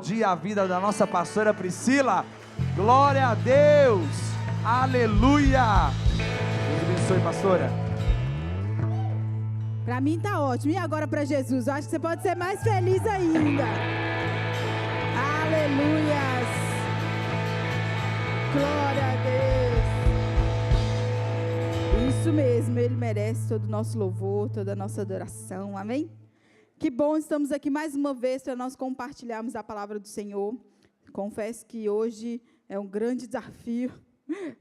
Dia a vida da nossa pastora Priscila. Glória a Deus, aleluia. Deus abençoe, pastora. Para mim tá ótimo. E agora para Jesus? Eu acho que você pode ser mais feliz ainda. Aleluias. Glória a Deus. Isso mesmo, Ele merece todo o nosso louvor, toda a nossa adoração. Amém? Que bom, estamos aqui mais uma vez para nós compartilharmos a palavra do Senhor. Confesso que hoje é um grande desafio.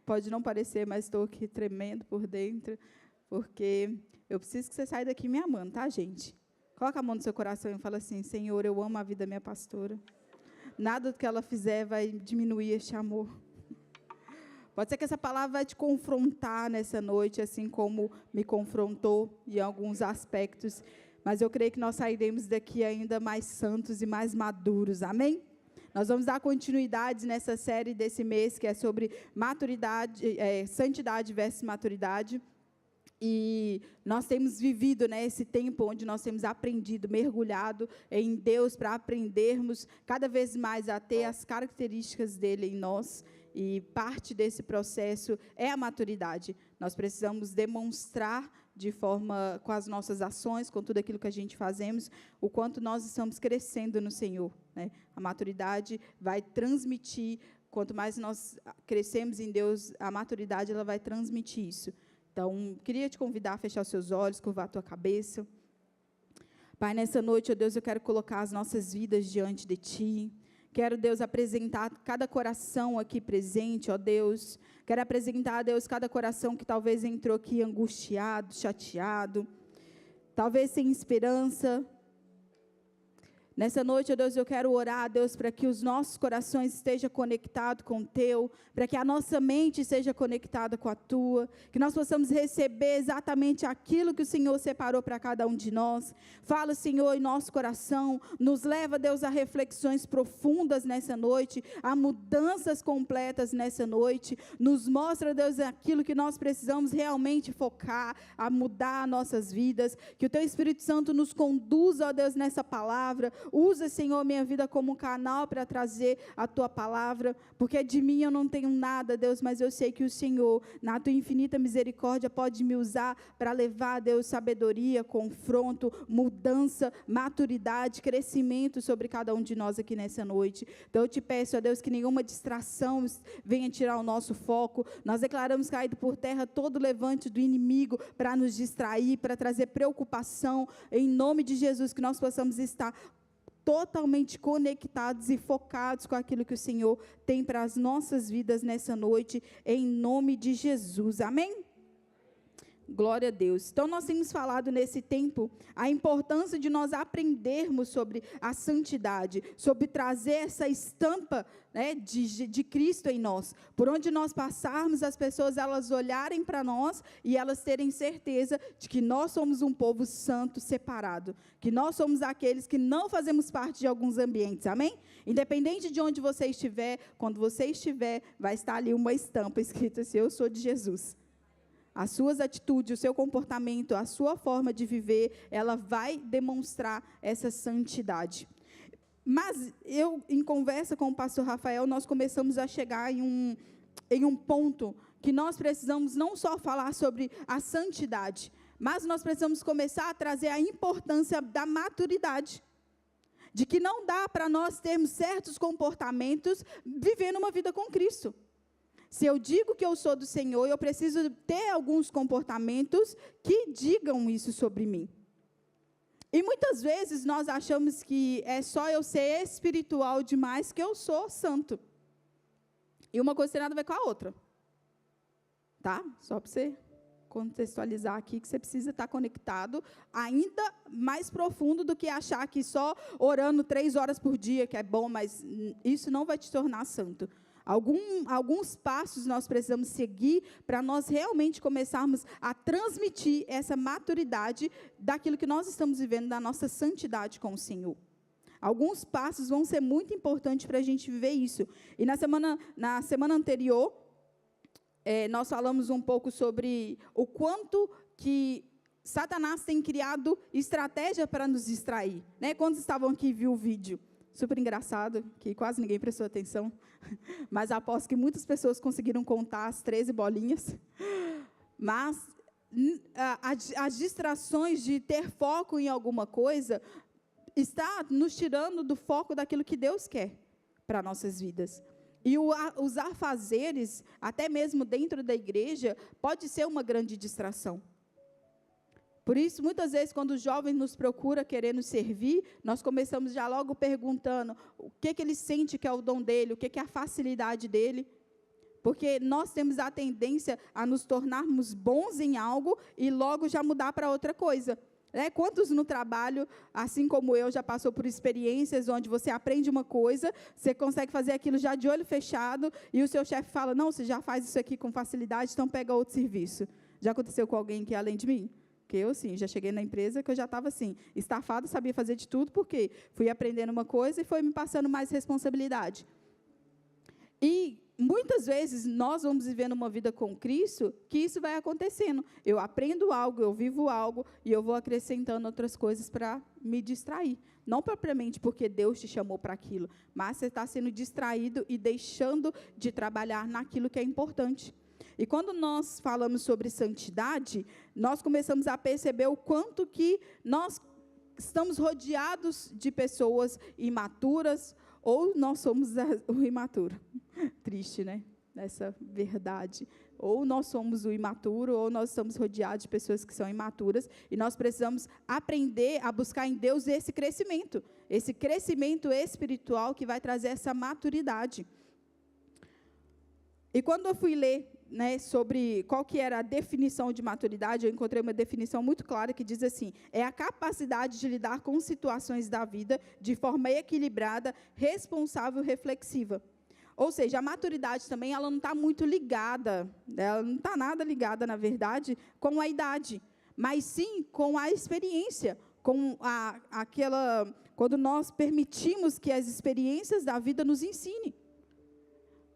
Pode não parecer, mas estou aqui tremendo por dentro, porque eu preciso que você saia daqui me amando, tá, gente? Coloca a mão no seu coração e fala assim: Senhor, eu amo a vida da minha pastora. Nada do que ela fizer vai diminuir este amor. Pode ser que essa palavra vai te confrontar nessa noite, assim como me confrontou em alguns aspectos. Mas eu creio que nós sairemos daqui ainda mais santos e mais maduros, amém? Nós vamos dar continuidade nessa série desse mês, que é sobre maturidade, santidade versus maturidade. E nós temos vivido, né, esse tempo onde nós temos aprendido, mergulhado em Deus para aprendermos cada vez mais a ter as características dele em nós. E parte desse processo é a maturidade. Nós precisamos demonstrar de forma, com as nossas ações, com tudo aquilo que a gente fazemos, o quanto nós estamos crescendo no Senhor, né? A maturidade vai transmitir, quanto mais nós crescemos em Deus, a maturidade ela vai transmitir isso. Então, queria te convidar a fechar os seus olhos, curvar a tua cabeça. Pai, nessa noite, ó Deus, eu quero colocar as nossas vidas diante de Ti. Quero, Deus, apresentar cada coração aqui presente, ó Deus. Quero apresentar, Deus, cada coração que talvez entrou aqui angustiado, chateado, talvez sem esperança. Nessa noite, ó Deus, eu quero orar, Deus, para que os nossos corações estejam conectados com o Teu, para que a nossa mente seja conectada com a Tua, que nós possamos receber exatamente aquilo que o Senhor separou para cada um de nós. Fala, Senhor, em nosso coração, nos leva, Deus, a reflexões profundas nessa noite, a mudanças completas nessa noite. Nos mostra, Deus, aquilo que nós precisamos realmente focar, a mudar nossas vidas. Que o Teu Espírito Santo nos conduza, ó Deus, nessa palavra. Usa, Senhor, minha vida como um canal para trazer a Tua palavra, porque de mim eu não tenho nada, Deus, mas eu sei que o Senhor, na Tua infinita misericórdia, pode me usar para levar, Deus, sabedoria, confronto, mudança, maturidade, crescimento sobre cada um de nós aqui nessa noite. Então eu te peço, ó Deus, que nenhuma distração venha tirar o nosso foco. Nós declaramos caído por terra todo levante do inimigo para nos distrair, para trazer preocupação, em nome de Jesus, que nós possamos estar totalmente conectados e focados com aquilo que o Senhor tem para as nossas vidas nessa noite, em nome de Jesus, amém? Glória a Deus. Então nós temos falado nesse tempo a importância de nós aprendermos sobre a santidade, sobre trazer essa estampa, né, de Cristo em nós. Por onde nós passarmos, as pessoas elas olharem para nós e elas terem certeza de que nós somos um povo santo separado, que nós somos aqueles que não fazemos parte de alguns ambientes, amém? Independente de onde você estiver, quando você estiver, vai estar ali uma estampa escrita assim: eu sou de Jesus. As suas atitudes, o seu comportamento, a sua forma de viver, ela vai demonstrar essa santidade. Mas em conversa com o pastor Rafael, nós começamos a chegar em um ponto que nós precisamos não só falar sobre a santidade, mas nós precisamos começar a trazer a importância da maturidade. De que não dá para nós termos certos comportamentos vivendo uma vida com Cristo. Se eu digo que eu sou do Senhor, eu preciso ter alguns comportamentos que digam isso sobre mim. E muitas vezes nós achamos que é só eu ser espiritual demais que eu sou santo. E uma coisa tem nada a ver com a outra. Tá? Só para você contextualizar aqui, que você precisa estar conectado ainda mais profundo do que achar que só orando 3 horas por dia, que é bom, mas isso não vai te tornar santo. Alguns passos nós precisamos seguir para nós realmente começarmos a transmitir essa maturidade daquilo que nós estamos vivendo, da nossa santidade com o Senhor. Alguns passos vão ser muito importantes para a gente viver isso. E na semana anterior, nós falamos um pouco sobre o quanto que Satanás tem criado estratégia para nos distrair. Né? Quantos estavam aqui e viu o vídeo? super engraçado, que quase ninguém prestou atenção, mas aposto que muitas pessoas conseguiram contar as 13 bolinhas. Mas as distrações de ter foco em alguma coisa está nos tirando do foco daquilo que Deus quer para nossas vidas. E os afazeres, até mesmo dentro da igreja, pode ser uma grande distração. Por isso, muitas vezes, quando os jovens nos procuram querendo servir, nós começamos já logo perguntando o que ele sente que é o dom dele, o que é a facilidade dele. Porque nós temos a tendência a nos tornarmos bons em algo e logo já mudar para outra coisa. Quantos no trabalho, assim como eu, já passou por experiências onde você aprende uma coisa, você consegue fazer aquilo já de olho fechado e o seu chefe fala, não, você já faz isso aqui com facilidade, então pega outro serviço. Já aconteceu com alguém que é além de mim? Porque eu, sim, já cheguei na empresa que eu já estava assim, estafada, sabia fazer de tudo, porque fui aprendendo uma coisa e foi me passando mais responsabilidade. E muitas vezes nós vamos vivendo uma vida com Cristo, que isso vai acontecendo. Eu aprendo algo, eu vivo algo, e eu vou acrescentando outras coisas para me distrair. Não propriamente porque Deus te chamou para aquilo, mas você está sendo distraído e deixando de trabalhar naquilo que é importante. E quando nós falamos sobre santidade, nós começamos a perceber o quanto que nós estamos rodeados de pessoas imaturas, ou nós somos o imaturo. Triste, né? Essa verdade. Ou nós somos o imaturo, ou nós estamos rodeados de pessoas que são imaturas, e nós precisamos aprender a buscar em Deus esse crescimento espiritual que vai trazer essa maturidade. E quando eu fui ler, sobre qual que era a definição de maturidade, eu encontrei uma definição muito clara que diz assim, é a capacidade de lidar com situações da vida de forma equilibrada, responsável e reflexiva. Ou seja, a maturidade também, ela não está muito ligada, ela não está nada ligada, na verdade, com a idade, mas sim com a experiência, com quando nós permitimos que as experiências da vida nos ensinem.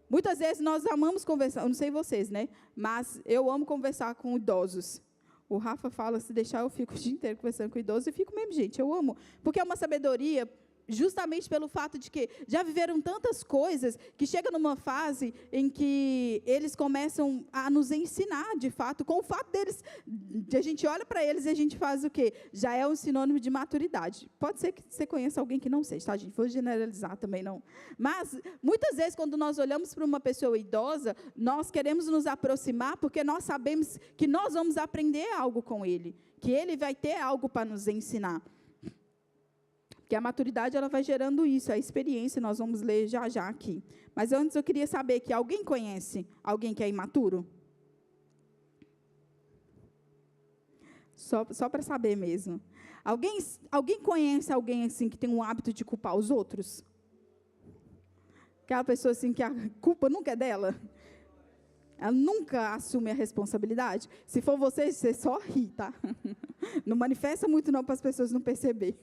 Muitas vezes nós amamos conversar, eu não sei vocês, mas eu amo conversar com idosos. O Rafa fala, se deixar eu fico o dia inteiro conversando com idosos, e fico mesmo, gente, eu amo. Porque é uma sabedoria, justamente pelo fato de que já viveram tantas coisas, que chega numa fase em que eles começam a nos ensinar, de fato, com o fato deles, a gente olha para eles e a gente faz o quê? Já é um sinônimo de maturidade. Pode ser que você conheça alguém que não seja, tá, gente? Vou generalizar também, não. Mas, muitas vezes, quando nós olhamos para uma pessoa idosa, nós queremos nos aproximar porque nós sabemos que nós vamos aprender algo com ele, que ele vai ter algo para nos ensinar. Porque a maturidade, ela vai gerando isso, a experiência, nós vamos ler já aqui. Mas antes eu queria saber que alguém conhece alguém que é imaturo? Só para saber mesmo. Alguém conhece alguém assim que tem um hábito de culpar os outros? Aquela pessoa assim que a culpa nunca é dela? Ela nunca assume a responsabilidade? Se for você só ri, tá? Não manifesta muito não para as pessoas não perceberem.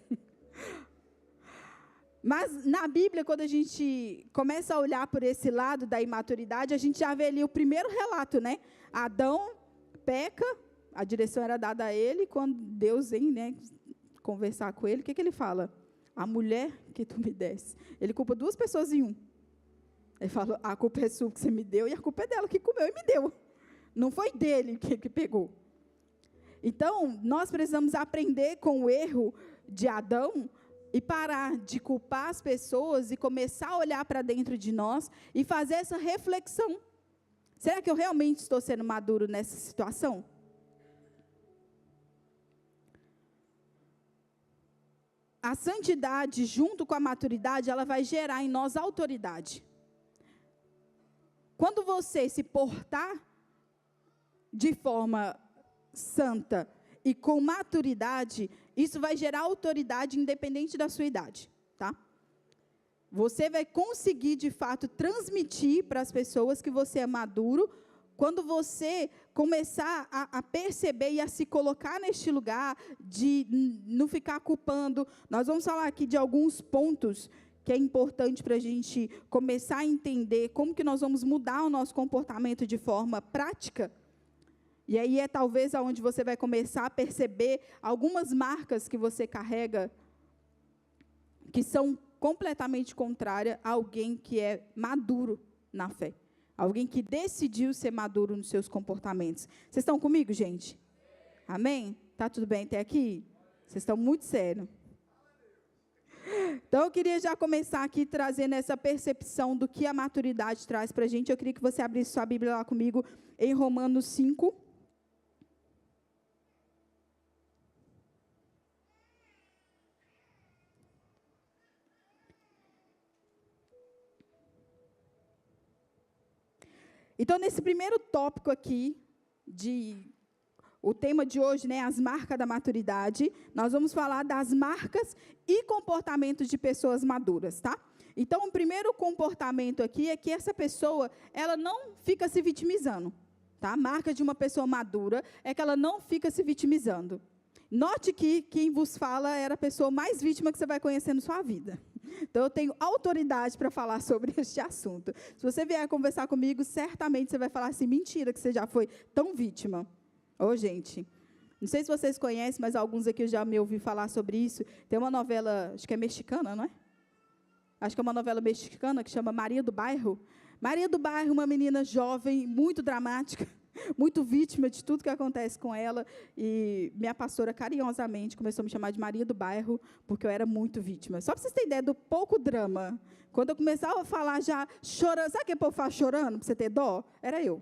Mas, na Bíblia, quando a gente começa a olhar por esse lado da imaturidade, a gente já vê ali o primeiro relato, Adão peca, a direção era dada a ele, quando Deus vem, conversar com ele, o que ele fala? A mulher que tu me desse. Ele culpa duas pessoas em um. Ele fala, a culpa é sua que você me deu, e a culpa é dela que comeu e me deu. Não foi dele que pegou. Então, nós precisamos aprender com o erro de Adão, e parar de culpar as pessoas e começar a olhar para dentro de nós e fazer essa reflexão. Será que eu realmente estou sendo maduro nessa situação? A santidade, junto com a maturidade, ela vai gerar em nós autoridade. Quando você se portar de forma santa e com maturidade, isso vai gerar autoridade independente da sua idade, tá? Você vai conseguir, de fato, transmitir para as pessoas que você é maduro, quando você começar a perceber e a se colocar neste lugar de não ficar culpando. Nós vamos falar aqui de alguns pontos que é importante para a gente começar a entender como que nós vamos mudar o nosso comportamento de forma prática. E aí é talvez aonde você vai começar a perceber algumas marcas que você carrega, que são completamente contrária a alguém que é maduro na fé. Alguém que decidiu ser maduro nos seus comportamentos. Vocês estão comigo, gente? Amém? Tá tudo bem até aqui? Vocês estão muito sérios. Então, eu queria já começar aqui trazendo essa percepção do que a maturidade traz para a gente. Eu queria que você abrisse sua Bíblia lá comigo em Romanos 5. Então, nesse primeiro tópico aqui, o tema de hoje, né, as marcas da maturidade, nós vamos falar das marcas e comportamentos de pessoas maduras, tá? Então, o primeiro comportamento aqui é que essa pessoa, ela não fica se vitimizando, tá? A marca de uma pessoa madura é que ela não fica se vitimizando. Note que quem vos fala era a pessoa mais vítima que você vai conhecer na sua vida. Então, eu tenho autoridade para falar sobre este assunto. Se você vier conversar comigo, certamente você vai falar assim, mentira que você já foi tão vítima. Ô, gente, não sei se vocês conhecem, mas alguns aqui eu já me ouvi falar sobre isso. Tem uma novela, acho que é mexicana, não é? Acho que é uma novela mexicana que chama Maria do Bairro. Maria do Bairro, uma menina jovem, muito dramática, muito vítima de tudo que acontece com ela. E minha pastora, carinhosamente, começou a me chamar de Maria do Bairro, porque eu era muito vítima. Só para vocês terem ideia do pouco drama. Quando eu começava a falar já chorando, sabe o que o povo fala chorando, para você ter dó? Era eu.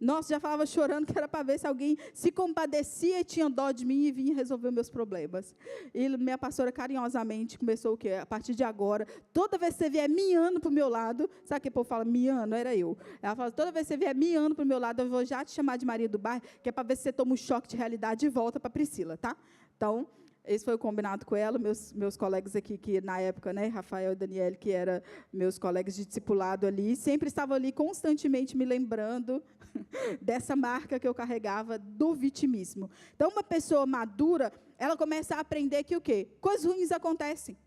Nossa, já falava chorando que era para ver se alguém se compadecia e tinha dó de mim e vinha resolver meus problemas. E minha pastora carinhosamente começou o quê? A partir de agora, toda vez que você vier miando para o meu lado, sabe o que o povo fala? Miando, era eu. Ela fala, toda vez que você vier miando para o meu lado, eu vou já te chamar de Maria do Bairro, que é para ver se você toma um choque de realidade e volta para Priscila, tá? Então, esse foi o combinado com ela, meus colegas aqui, que na época, né, Rafael e Daniel, que eram meus colegas de discipulado ali, sempre estavam ali constantemente me lembrando dessa marca que eu carregava do vitimismo. Então, uma pessoa madura, ela começa a aprender que o quê? Coisas ruins acontecem.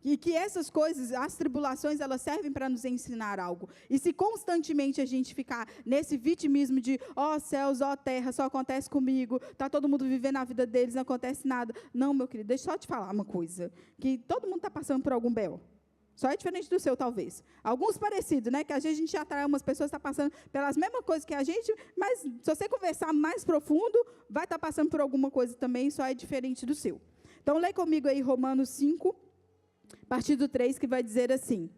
E que essas coisas, as tribulações, elas servem para nos ensinar algo. E se constantemente a gente ficar nesse vitimismo de, ó céus, ó terra, só acontece comigo, está todo mundo vivendo a vida deles, não acontece nada. Não, meu querido, deixa eu só te falar uma coisa, que todo mundo está passando por algum B.O. Só é diferente do seu, talvez. Alguns parecidos, né? Que às vezes a gente atrai umas pessoas que estão passando pelas mesmas coisas que a gente, mas se você conversar mais profundo, vai estar passando por alguma coisa também, só é diferente do seu. Então, lê comigo aí Romanos 5, a partir do 3, que vai dizer assim: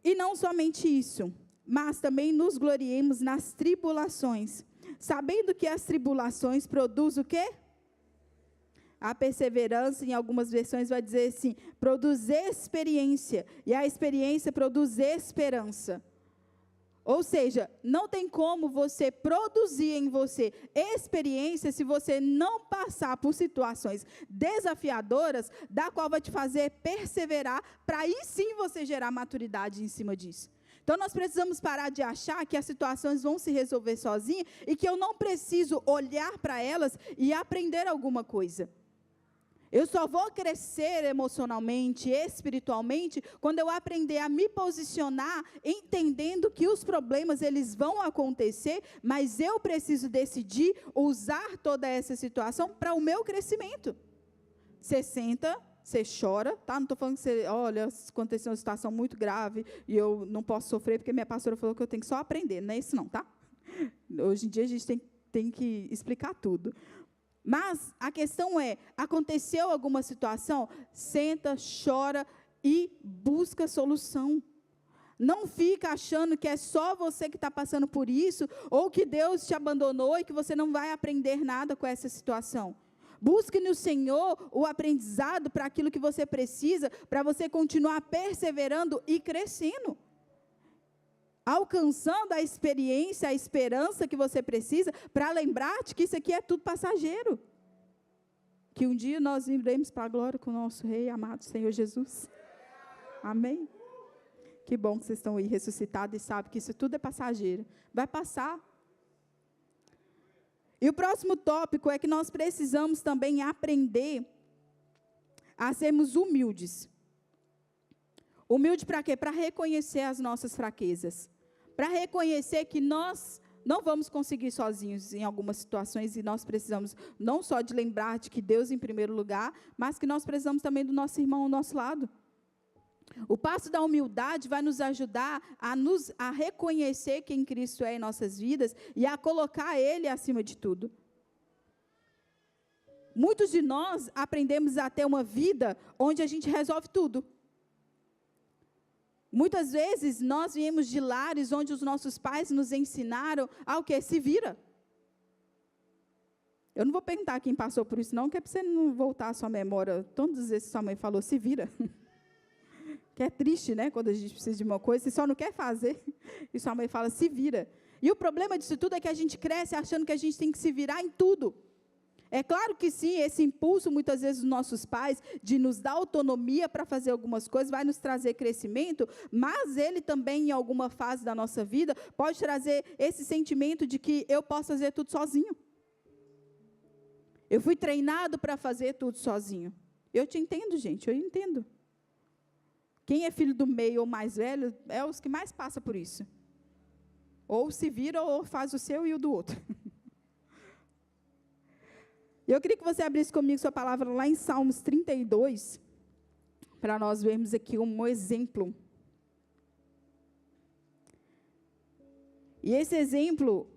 e não somente isso, mas também nos gloriemos nas tribulações, sabendo que as tribulações produzem o quê? A perseverança, em algumas versões, vai dizer assim, produz experiência, e a experiência produz esperança. Ou seja, não tem como você produzir em você experiência se você não passar por situações desafiadoras, da qual vai te fazer perseverar, para aí sim você gerar maturidade em cima disso. Então, nós precisamos parar de achar que as situações vão se resolver sozinhas e que eu não preciso olhar para elas e aprender alguma coisa. Eu só vou crescer emocionalmente, espiritualmente, quando eu aprender a me posicionar, entendendo que os problemas eles vão acontecer, mas eu preciso decidir usar toda essa situação para o meu crescimento. Você senta, você chora, tá? Não estou falando que você, olha, aconteceu uma situação muito grave e eu não posso sofrer porque minha pastora falou que eu tenho que só aprender. Não é isso não, tá? Hoje em dia a gente tem que explicar tudo. Mas a questão é, aconteceu alguma situação? Senta, chora e busca solução. Não fica achando que é só você que está passando por isso, ou que Deus te abandonou e que você não vai aprender nada com essa situação. Busque no Senhor o aprendizado para aquilo que você precisa, para você continuar perseverando e crescendo. Alcançando a experiência, a esperança que você precisa, para lembrar-te que isso aqui é tudo passageiro. Que um dia nós iremos para a glória com o nosso Rei amado Senhor Jesus. Amém? Que bom que vocês estão aí ressuscitados e sabem que isso tudo é passageiro. Vai passar. E o próximo tópico é que nós precisamos também aprender a sermos humildes. Humilde para quê? Para reconhecer as nossas fraquezas. Para reconhecer que nós não vamos conseguir sozinhos em algumas situações e nós precisamos não só de lembrar de que Deus em primeiro lugar, mas que nós precisamos também do nosso irmão ao nosso lado. O passo da humildade vai nos ajudar a reconhecer quem Cristo é em nossas vidas e a colocar Ele acima de tudo. Muitos de nós aprendemos a ter uma vida onde a gente resolve tudo. Muitas vezes nós viemos de lares onde os nossos pais nos ensinaram o quê? Se vira. Eu não vou perguntar quem passou por isso não, que é para você não voltar à sua memória. Todas as vezes que sua mãe falou, se vira. Que é triste, né? Quando a gente precisa de uma coisa, você só não quer fazer. E sua mãe fala, se vira. E o problema disso tudo é que a gente cresce achando que a gente tem que se virar em tudo. É claro que sim, esse impulso, muitas vezes, dos nossos pais, de nos dar autonomia para fazer algumas coisas, vai nos trazer crescimento, mas ele também, em alguma fase da nossa vida, pode trazer esse sentimento de que eu posso fazer tudo sozinho. Eu fui treinado para fazer tudo sozinho. Eu te entendo, gente, eu entendo. Quem é filho do meio ou mais velho, é os que mais passa por isso. Ou se vira, ou faz o seu e o do outro. Eu queria que você abrisse comigo sua palavra lá em Salmos 32, para nós vermos aqui um exemplo. E esse exemplo,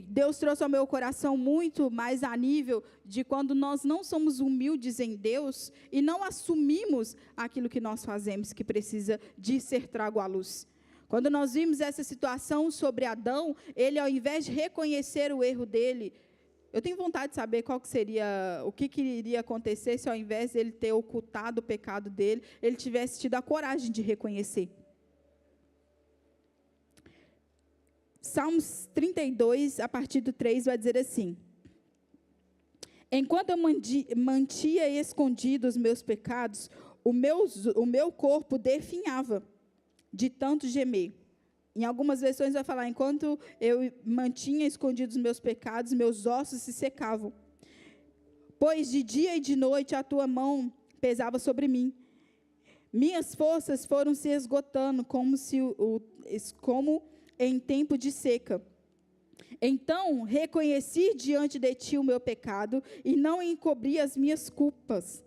Deus trouxe ao meu coração muito mais a nível de quando nós não somos humildes em Deus e não assumimos aquilo que nós fazemos, que precisa de ser trago à luz. Quando nós vimos essa situação sobre Adão, ele, ao invés de reconhecer o erro dele, eu tenho vontade de saber o que iria acontecer se, ao invés de ele ter ocultado o pecado dele, ele tivesse tido a coragem de reconhecer. Salmos 32, a partir do 3, vai dizer assim: enquanto eu mantia escondidos os meus pecados, o meu corpo definhava de tanto gemer. Em algumas versões vai falar, enquanto eu mantinha escondidos os meus pecados, meus ossos se secavam. Pois de dia e de noite a tua mão pesava sobre mim. Minhas forças foram se esgotando, como em tempo de seca. Então reconheci diante de ti o meu pecado e não encobri as minhas culpas.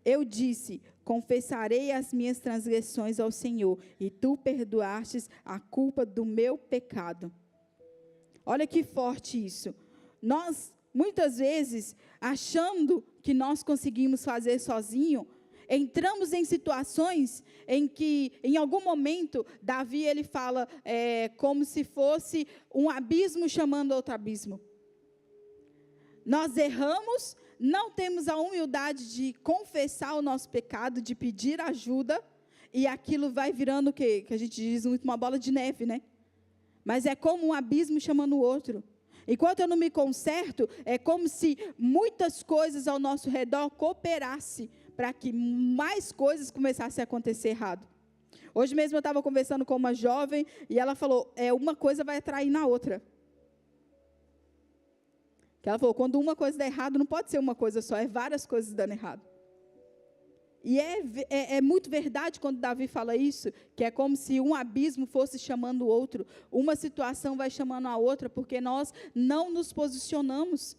Eu disse, confessarei as minhas transgressões ao Senhor, e tu perdoastes a culpa do meu pecado. Olha que forte isso. Nós, muitas vezes, achando que nós conseguimos fazer sozinho, entramos em situações em que, em algum momento, Davi, ele fala como se fosse um abismo chamando outro abismo. Nós erramos, não temos a humildade de confessar o nosso pecado, de pedir ajuda, e aquilo vai virando o quê? Que a gente diz muito, uma bola de neve, né? Mas é como um abismo chamando o outro. Enquanto eu não me conserto, é como se muitas coisas ao nosso redor cooperassem para que mais coisas começassem a acontecer errado. Hoje mesmo eu estava conversando com uma jovem, e ela falou, uma coisa vai atrair na outra. Que ela falou, quando uma coisa dá errado, não pode ser uma coisa só, é várias coisas dando errado. E é muito verdade quando Davi fala isso, que é como se um abismo fosse chamando o outro, uma situação vai chamando a outra, porque nós não nos posicionamos.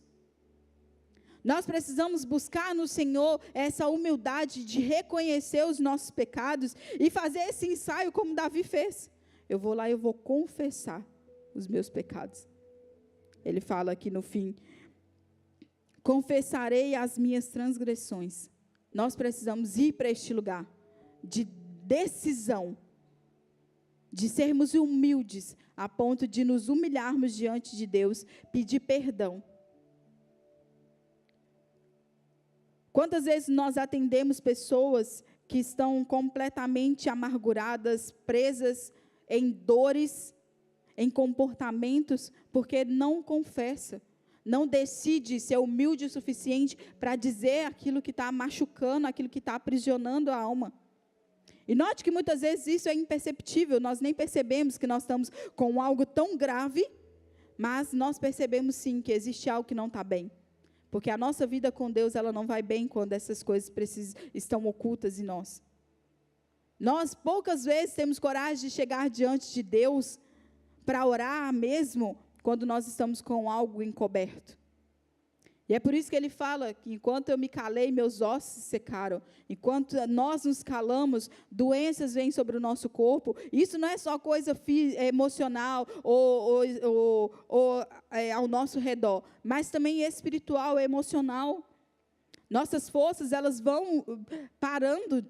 Nós precisamos buscar no Senhor essa humildade de reconhecer os nossos pecados e fazer esse ensaio como Davi fez. Eu vou lá e eu vou confessar os meus pecados. Ele fala aqui no fim, confessarei as minhas transgressões. Nós precisamos ir para este lugar de decisão, de sermos humildes, a ponto de nos humilharmos diante de Deus, pedir perdão. Quantas vezes nós atendemos pessoas que estão completamente amarguradas, presas em dores, em comportamentos, porque não confessa, não decide ser humilde o suficiente para dizer aquilo que está machucando, aquilo que está aprisionando a alma. E note que muitas vezes isso é imperceptível, nós nem percebemos que nós estamos com algo tão grave, mas nós percebemos sim que existe algo que não está bem. Porque a nossa vida com Deus, ela não vai bem quando essas coisas estão ocultas em nós. Nós poucas vezes temos coragem de chegar diante de Deus para orar mesmo quando nós estamos com algo encoberto. E é por isso que ele fala que enquanto eu me calei, meus ossos secaram. Enquanto nós nos calamos, doenças vêm sobre o nosso corpo. Isso não é só coisa emocional ou ao nosso redor, mas também espiritual, emocional. Nossas forças, elas vão parando.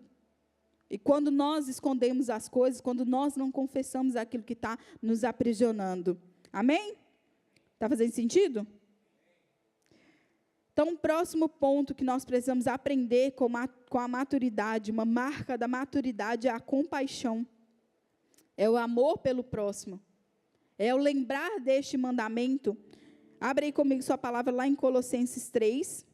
E quando nós escondemos as coisas, quando nós não confessamos aquilo que está nos aprisionando. Amém? Está fazendo sentido? Então, o próximo ponto que nós precisamos aprender com a maturidade, uma marca da maturidade, é a compaixão. É o amor pelo próximo. É o lembrar deste mandamento. Abre aí comigo sua palavra lá em Colossenses 3.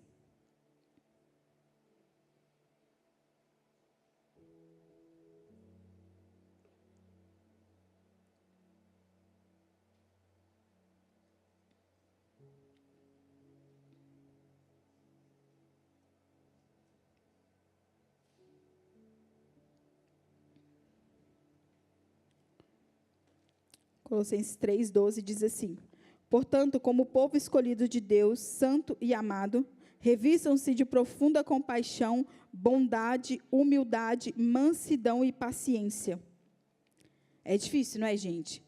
Colossenses 3:12 diz assim: portanto, como povo escolhido de Deus, santo e amado, revistam-se de profunda compaixão, bondade, humildade, mansidão e paciência. É difícil, não é, gente?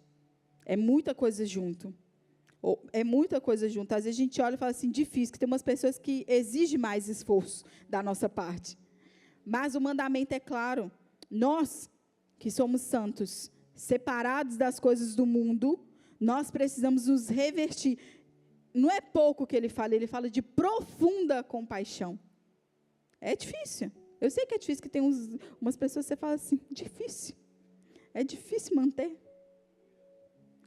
É muita coisa junto. É muita coisa junto. Às vezes a gente olha e fala assim, difícil, que tem umas pessoas que exigem mais esforço da nossa parte. Mas o mandamento é claro. Nós, que somos santos, separados das coisas do mundo, nós precisamos nos revertir. Não é pouco que ele fala de profunda compaixão. É difícil. Eu sei que é difícil, que tem umas pessoas que você fala assim, difícil. É difícil manter.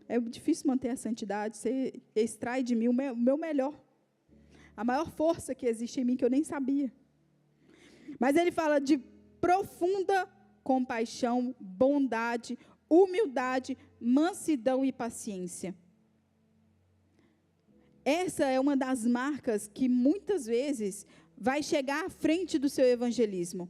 É difícil manter a santidade. Você extrai de mim o meu melhor. A maior força que existe em mim, que eu nem sabia. Mas ele fala de profunda compaixão, bondade, humildade, mansidão e paciência. Essa é uma das marcas que muitas vezes vai chegar à frente do seu evangelismo.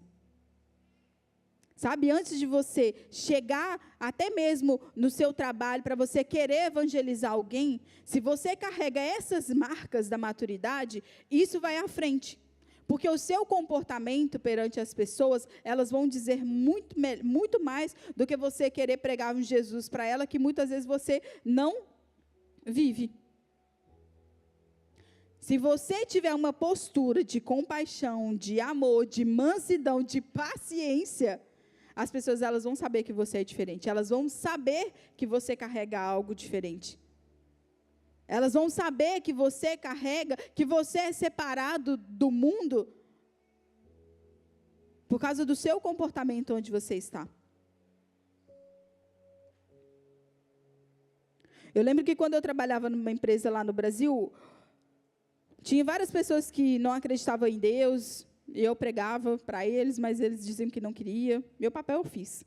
Sabe, antes de você chegar até mesmo no seu trabalho, para você querer evangelizar alguém, se você carrega essas marcas da maturidade, isso vai à frente. Porque o seu comportamento perante as pessoas, elas vão dizer muito mais do que você querer pregar um Jesus para ela, que muitas vezes você não vive. Se você tiver uma postura de compaixão, de amor, de mansidão, de paciência, as pessoas elas vão saber que você é diferente. Elas vão saber que você carrega algo diferente. Elas vão saber que você carrega, que você é separado do mundo por causa do seu comportamento onde você está. Eu lembro que quando eu trabalhava numa empresa lá no Brasil, tinha várias pessoas que não acreditavam em Deus, e eu pregava para eles, mas eles diziam que não queria. Meu papel eu fiz.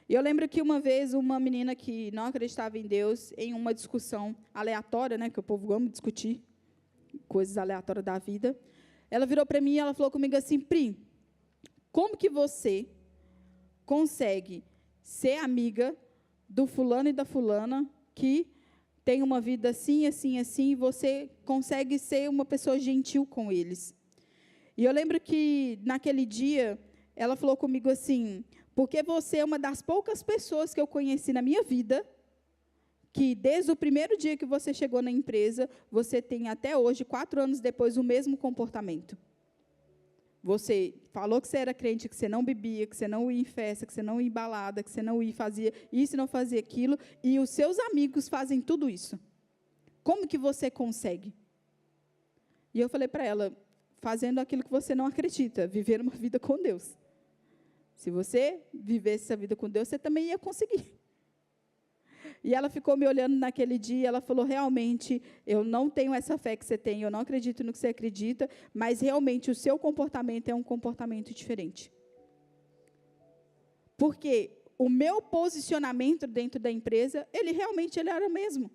E eu lembro que uma vez uma menina que não acreditava em Deus, em uma discussão aleatória, né, que o povo ama discutir coisas aleatórias da vida, ela virou para mim e ela falou comigo assim, Pri, como que você consegue ser amiga do fulano e da fulana que tem uma vida assim, assim, assim, e você consegue ser uma pessoa gentil com eles? E eu lembro que naquele dia ela falou comigo assim, porque você é uma das poucas pessoas que eu conheci na minha vida, que desde o primeiro dia que você chegou na empresa, você tem até hoje, 4 anos depois, o mesmo comportamento. Você falou que você era crente, que você não bebia, que você não ia em festa, que você não ia em balada, que você não ia fazia isso e não fazia aquilo, e os seus amigos fazem tudo isso. Como que você consegue? E eu falei para ela, fazendo aquilo que você não acredita, viver uma vida com Deus. Se você vivesse essa vida com Deus, você também ia conseguir. E ela ficou me olhando naquele dia, ela falou, realmente, eu não tenho essa fé que você tem, eu não acredito no que você acredita, mas realmente o seu comportamento é um comportamento diferente. Porque o meu posicionamento dentro da empresa, ele era o mesmo.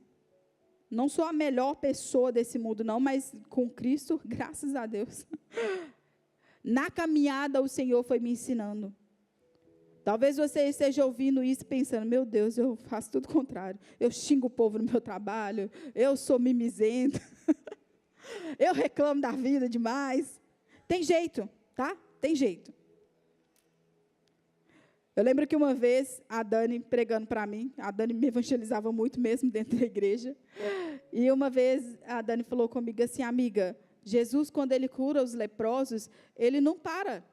Não sou a melhor pessoa desse mundo, não, mas com Cristo, graças a Deus. Na caminhada, o Senhor foi me ensinando. Talvez você esteja ouvindo isso pensando, meu Deus, eu faço tudo o contrário. Eu xingo o povo no meu trabalho, eu sou mimizenta. Eu reclamo da vida demais. Tem jeito, tá? Tem jeito. Eu lembro que uma vez, a Dani pregando para mim, a Dani me evangelizava muito mesmo dentro da igreja, e uma vez a Dani falou comigo assim, amiga, Jesus, quando Ele cura os leprosos, Ele não para,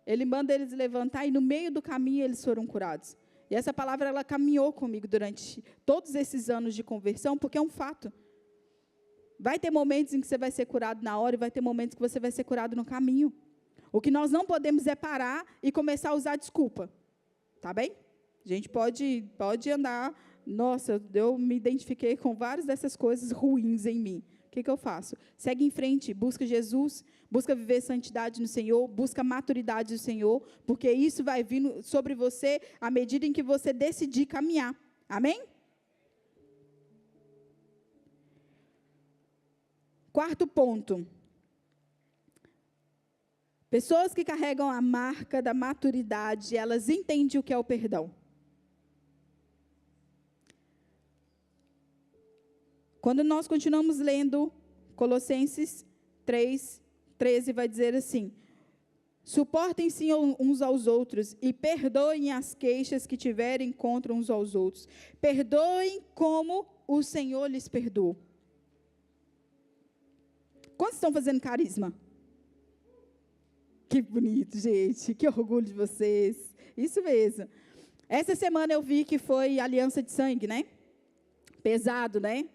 Ele manda eles levantar, e no meio do caminho eles foram curados. E essa palavra, ela caminhou comigo durante todos esses anos de conversão, porque é um fato. Vai ter momentos em que você vai ser curado na hora, e vai ter momentos que você vai ser curado no caminho. O que nós não podemos é parar e começar a usar desculpa. Tá bem? A gente pode andar, nossa, eu me identifiquei com várias dessas coisas ruins em mim. O que eu faço? Segue em frente, busca Jesus, busca viver santidade no Senhor, busca maturidade do Senhor, porque isso vai vir sobre você à medida em que você decidir caminhar. Amém? Quarto ponto. Pessoas que carregam a marca da maturidade, elas entendem o que é o perdão. Quando nós continuamos lendo Colossenses 3:13, vai dizer assim, suportem-se uns aos outros e perdoem as queixas que tiverem contra uns aos outros. Perdoem como o Senhor lhes perdoou. Quantos estão fazendo carisma? Que bonito, gente. Que orgulho de vocês. Isso mesmo. Essa semana eu vi que foi aliança de sangue, né? Pesado, né?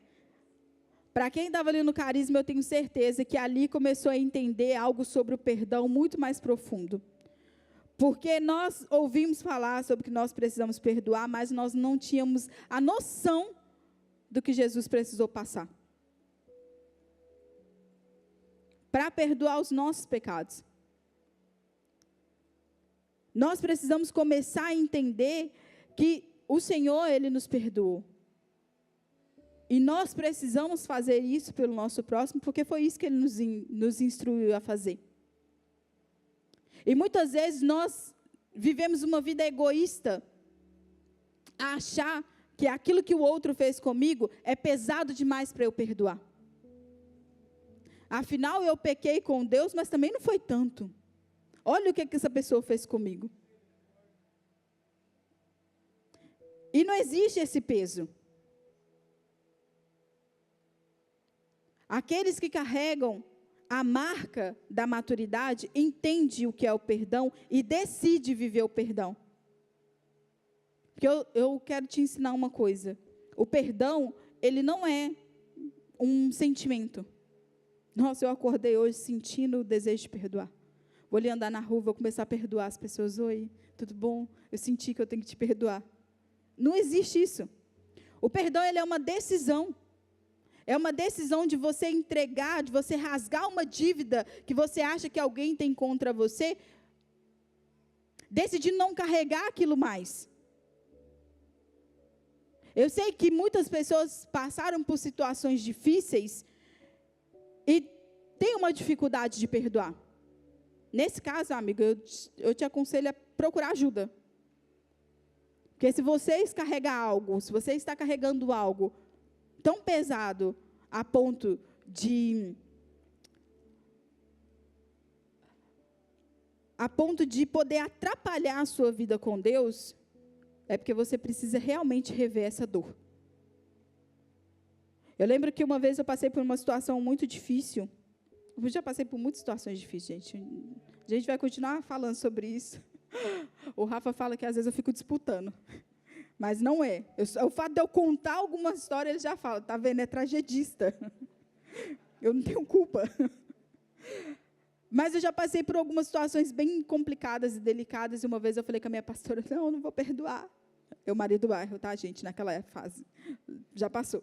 Para quem estava ali no carisma, eu tenho certeza que ali começou a entender algo sobre o perdão muito mais profundo. Porque nós ouvimos falar sobre que nós precisamos perdoar, mas nós não tínhamos a noção do que Jesus precisou passar para perdoar os nossos pecados. Nós precisamos começar a entender que o Senhor, Ele nos perdoou. E nós precisamos fazer isso pelo nosso próximo, porque foi isso que Ele nos instruiu a fazer. E muitas vezes nós vivemos uma vida egoísta, a achar que aquilo que o outro fez comigo é pesado demais para eu perdoar. Afinal, eu pequei com Deus, mas também não foi tanto. Olha o que essa pessoa fez comigo. E não existe esse peso. Aqueles que carregam a marca da maturidade entendem o que é o perdão e decidem viver o perdão. Porque eu quero te ensinar uma coisa. O perdão, ele não é um sentimento. Nossa, eu acordei hoje sentindo o desejo de perdoar. Vou ali andar na rua, vou começar a perdoar as pessoas. Oi, tudo bom? Eu senti que eu tenho que te perdoar. Não existe isso. O perdão, ele é uma decisão. É uma decisão de você entregar, de você rasgar uma dívida que você acha que alguém tem contra você, decidir não carregar aquilo mais. Eu sei que muitas pessoas passaram por situações difíceis e têm uma dificuldade de perdoar. Nesse caso, amigo, eu te aconselho a procurar ajuda. Porque se você carregar algo, se você está carregando algo tão pesado a ponto de poder atrapalhar a sua vida com Deus, é porque você precisa realmente rever essa dor. Eu lembro que uma vez eu passei por uma situação muito difícil. Eu já passei por muitas situações difíceis, gente. A gente vai continuar falando sobre isso. O Rafa fala que às vezes eu fico disputando. Mas não é. O fato de eu contar alguma história, ele já fala, tá vendo, é tragedista. Eu não tenho culpa. Mas eu já passei por algumas situações bem complicadas e delicadas, e uma vez eu falei com a minha pastora, não, eu não vou perdoar. Eu, marido do bairro, tá, gente, naquela fase. Já passou.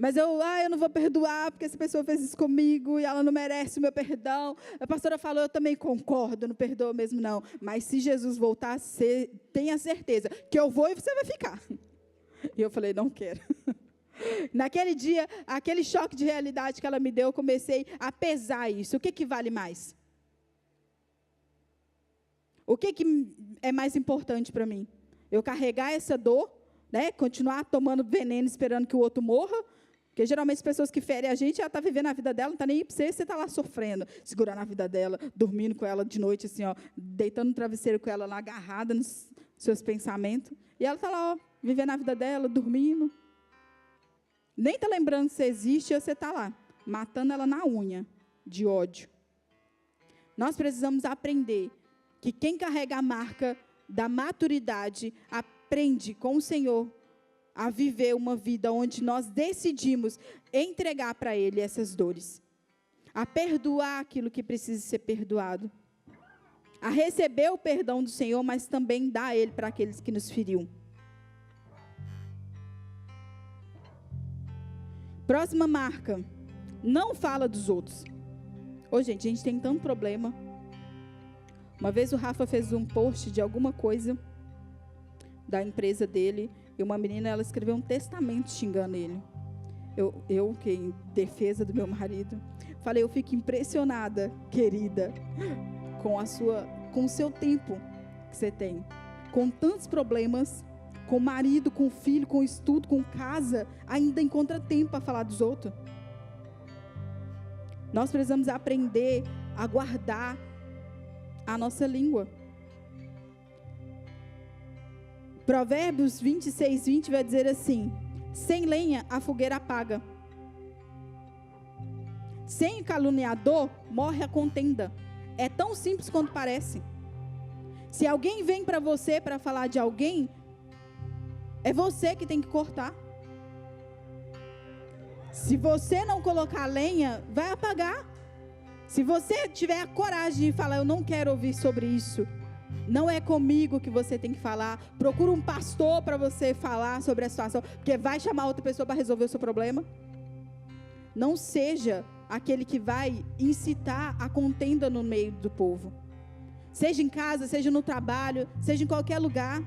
Mas eu não vou perdoar, porque essa pessoa fez isso comigo, e ela não merece o meu perdão. A pastora falou, eu também concordo, não perdoo mesmo não. Mas se Jesus voltar, você tenha certeza que eu vou e você vai ficar. E eu falei, não quero. Naquele dia, aquele choque de realidade que ela me deu, eu comecei a pesar isso. O que vale mais? O que é mais importante para mim? Eu carregar essa dor, né, continuar tomando veneno esperando que o outro morra, Porque geralmente as pessoas que ferem a gente, ela está vivendo a vida dela, não está nem aí para você está lá sofrendo, segurando a vida dela, dormindo com ela de noite, assim, ó, deitando no travesseiro com ela lá, agarrada nos seus pensamentos. E ela está lá, ó, vivendo a vida dela, dormindo. Nem está lembrando que você existe, e você está lá, matando ela na unha, de ódio. Nós precisamos aprender que quem carrega a marca da maturidade aprende com o Senhor a viver uma vida onde nós decidimos entregar para Ele essas dores, a perdoar aquilo que precisa ser perdoado, a receber o perdão do Senhor, mas também dar Ele para aqueles que nos feriam. Próxima marca, não fala dos outros. Ô, gente, a gente tem tanto problema. Uma vez o Rafa fez um post de alguma coisa da empresa dele, e uma menina, ela escreveu um testamento xingando ele. Eu que em defesa do meu marido, falei, eu fico impressionada, querida, com o seu tempo que você tem, com tantos problemas, com o marido, com o filho, com o estudo, com casa, ainda encontra tempo para falar dos outros. Nós precisamos aprender a guardar a nossa língua. Provérbios 26:20 vai dizer assim: sem lenha a fogueira apaga, sem caluniador morre a contenda. É tão simples quanto parece. Se alguém vem para você para falar de alguém, é você que tem que cortar. Se você não colocar lenha, vai apagar. Se você tiver a coragem de falar, eu não quero ouvir sobre isso, não é comigo que você tem que falar, procura um pastor para você falar sobre a situação, porque vai chamar outra pessoa para resolver o seu problema. Não seja aquele que vai incitar a contenda no meio do povo. Seja em casa, seja no trabalho, seja em qualquer lugar.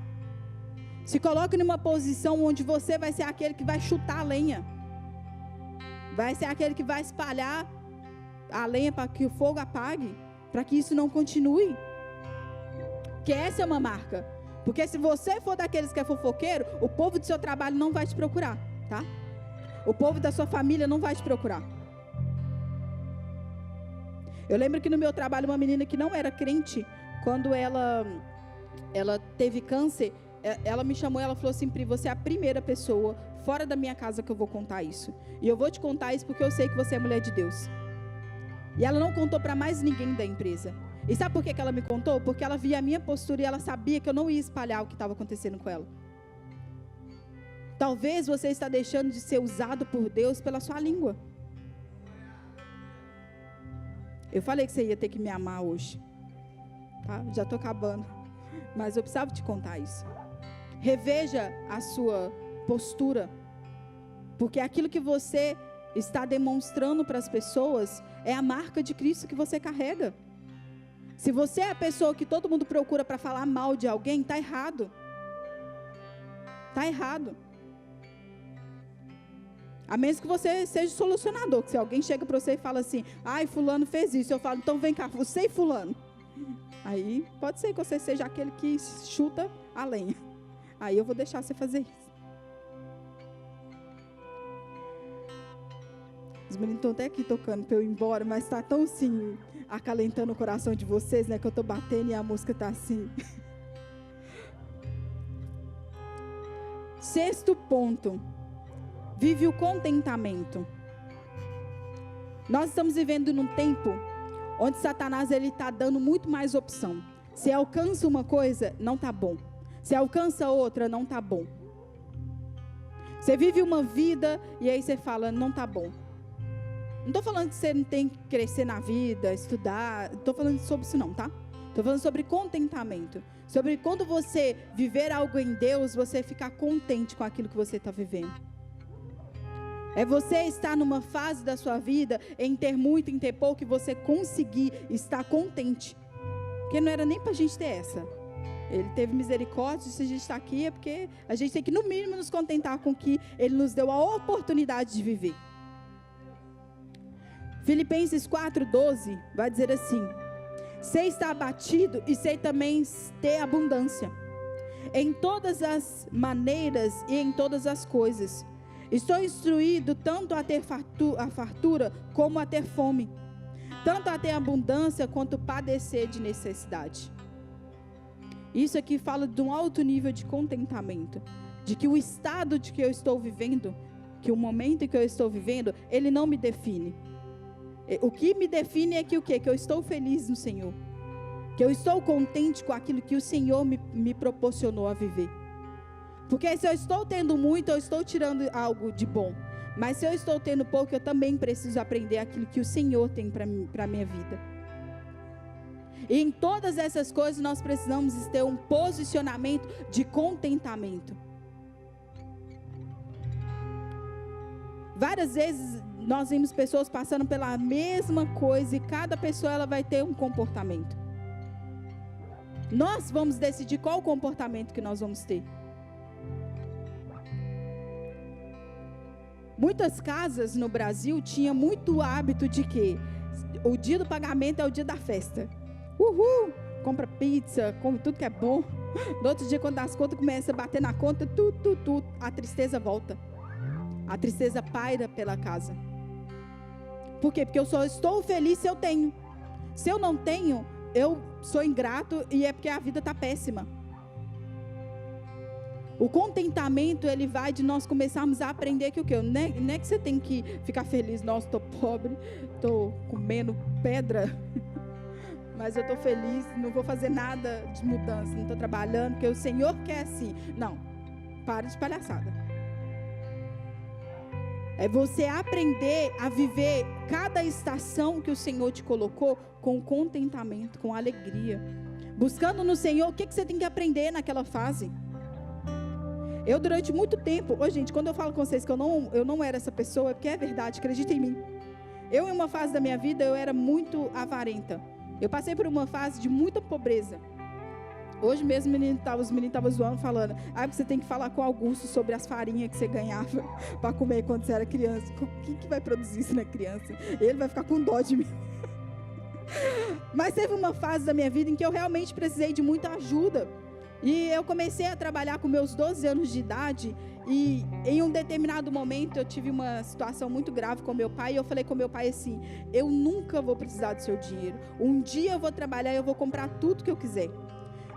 Se coloque numa posição onde você vai ser aquele que vai chutar a lenha. Vai ser aquele que vai espalhar a lenha para que o fogo apague, para que isso não continue. Que essa é uma marca. Porque se você for daqueles que é fofoqueiro, o povo do seu trabalho não vai te procurar, tá? O povo da sua família não vai te procurar. Eu lembro que no meu trabalho, uma menina que não era crente, quando ela teve câncer, ela me chamou, ela falou assim: Pri, você é a primeira pessoa fora da minha casa que eu vou contar isso. E eu vou te contar isso porque eu sei que você é mulher de Deus. E ela não contou para mais ninguém da empresa. E sabe por que ela me contou? Porque ela via a minha postura e ela sabia que eu não ia espalhar o que estava acontecendo com ela. Talvez você está deixando de ser usado por Deus pela sua língua. Eu falei que você ia ter que me amar hoje, tá? Já estou acabando, mas eu precisava te contar isso. Reveja a sua postura, porque aquilo que você está demonstrando para as pessoas é a marca de Cristo que você carrega. Se você é a pessoa que todo mundo procura para falar mal de alguém, está errado. Está errado. A menos que você seja solucionador, que se alguém chega para você e fala assim: ai, fulano fez isso, eu falo, então vem cá, você e fulano. Aí pode ser que você seja aquele que chuta a lenha. Aí eu vou deixar você fazer isso. Os meninos estão até aqui tocando para eu ir embora, mas está tão assim, acalentando o coração de vocês, né, que eu estou batendo e a música está assim. Sexto ponto. Vive o contentamento. Nós estamos vivendo num tempo onde Satanás ele está dando muito mais opção. Se alcança uma coisa, não está bom. Se alcança outra, não está bom. Você vive uma vida e aí você fala, não está bom. Não estou falando que você não tem que crescer na vida, estudar. Não estou falando sobre isso não, tá? Estou falando sobre contentamento. Sobre quando você viver algo em Deus, você ficar contente com aquilo que você está vivendo. É você estar numa fase da sua vida, em ter muito, em ter pouco, que você conseguir estar contente. Porque não era nem para a gente ter essa. Ele teve misericórdia, se a gente está aqui é porque a gente tem que no mínimo nos contentar com que Ele nos deu a oportunidade de viver. Filipenses 4:12 vai dizer assim: sei estar abatido e sei também ter abundância, em todas as maneiras e em todas as coisas. Estou instruído tanto a ter a fartura como a ter fome, tanto a ter abundância quanto padecer de necessidade. Isso aqui fala de um alto nível de contentamento, de que o estado de que eu estou vivendo, que o momento em que eu estou vivendo, ele não me define. O que me define é que o quê? Que eu estou feliz no Senhor, que eu estou contente com aquilo que o Senhor me proporcionou a viver. Porque se eu estou tendo muito, eu estou tirando algo de bom. Mas se eu estou tendo pouco, eu também preciso aprender aquilo que o Senhor tem para a minha vida. E em todas essas coisas nós precisamos ter um posicionamento de contentamento. Várias vezes nós vimos pessoas passando pela mesma coisa e cada pessoa ela vai ter um comportamento. Nós vamos decidir qual o comportamento que nós vamos ter. Muitas casas no Brasil tinham muito hábito de que o dia do pagamento é o dia da festa. Uhul! Compra pizza, come tudo que é bom. No outro dia, quando as contas começam a bater na conta, a tristeza volta. A tristeza paira pela casa. Por quê? Porque eu só estou feliz se eu tenho. Se eu não tenho, eu sou ingrato e é porque a vida está péssima. O contentamento, ele vai de nós começarmos a aprender que o quê? Não é que você tem que ficar feliz. Nossa, estou pobre, estou comendo pedra, mas eu estou feliz, não vou fazer nada de mudança, não estou trabalhando, porque o Senhor quer assim. Não, para de palhaçada. É você aprender a viver cada estação que o Senhor te colocou com contentamento, com alegria. Buscando no Senhor, o que você tem que aprender naquela fase? Eu durante muito tempo, gente, quando eu falo com vocês que eu não era essa pessoa, é porque é verdade, acredita em mim. Eu, em uma fase da minha vida, eu era muito avarenta. Eu passei por uma fase de muita pobreza. Hoje mesmo os meninos estavam zoando, falando, você tem que falar com o Augusto sobre as farinhas que você ganhava para comer quando você era criança. Quem que vai produzir isso na criança? Ele vai ficar com dó de mim. Mas teve uma fase da minha vida em que eu realmente precisei de muita ajuda. E eu comecei a trabalhar com meus 12 anos de idade e em um determinado momento eu tive uma situação muito grave com meu pai e eu falei com meu pai assim, eu nunca vou precisar do seu dinheiro. Um dia eu vou trabalhar e eu vou comprar tudo que eu quiser.